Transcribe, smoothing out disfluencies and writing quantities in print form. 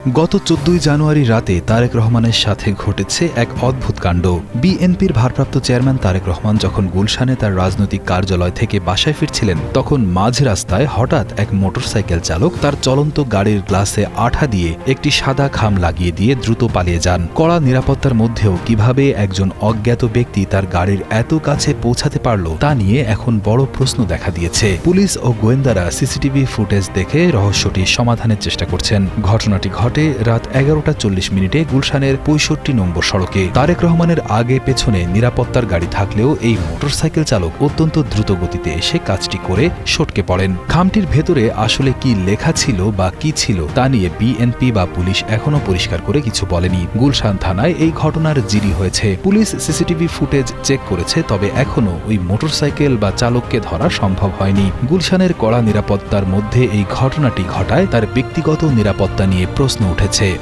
গত ১৪ জানুয়ারি রাতে তারেক রহমানের সাথে ঘটেছে এক অদ্ভুত কাণ্ড। বিএনপির ভারপ্রাপ্ত চেয়ারম্যান তারেক রহমান যখন গুলশানে তার রাজনৈতিক কার্যালয় থেকে বাসায় ফিরছিলেন, তখন মাঝ রাস্তায় হঠাৎ এক মোটরসাইকেল চালক তার চলন্ত গাড়ির গ্লাসে আঠা দিয়ে একটি সাদা খাম লাগিয়ে দিয়ে দ্রুত পালিয়ে যান। কড়া নিরাপত্তার মধ্যেও কিভাবে একজন অজ্ঞাত ব্যক্তি তার গাড়ির এত কাছে পৌঁছাতে পারল তা নিয়ে এখন বড় প্রশ্ন দেখা দিয়েছে। পুলিশ ও গোয়েন্দারা সিসিটিভি ফুটেজ দেখে রহস্যটি সমাধানের চেষ্টা করছেন। ঘটনাটি ঘটে রাত 11:40 গুলশানের ৬৫ নম্বর সড়কে। তারেক রহমানের আগে পেছনে নিরাপত্তার গাড়ি থাকলেও এই মোটরসাইকেল চালক অত্যন্ত দ্রুত গতিতে এসে কাজটি করে সটকে পড়েন। খামটির ভেতরে আসলে কি লেখা ছিল বা কি ছিল তা নিয়ে বিএনপি বা পুলিশ এখনো পরিষ্কার করে কিছু বলেনি। গুলশান থানায় এই ঘটনার জিডি হয়েছে। পুলিশ সিসিটিভি ফুটেজ চেক করেছে, তবে এখনো ওই মোটরসাইকেল বা চালককে ধরা সম্ভব হয়নি। গুলশানের কড়া নিরাপত্তার মধ্যে এই ঘটনাটি ঘটায় তার ব্যক্তিগত নিরাপত্তা নিয়ে প্রশ্ন উঠেছে।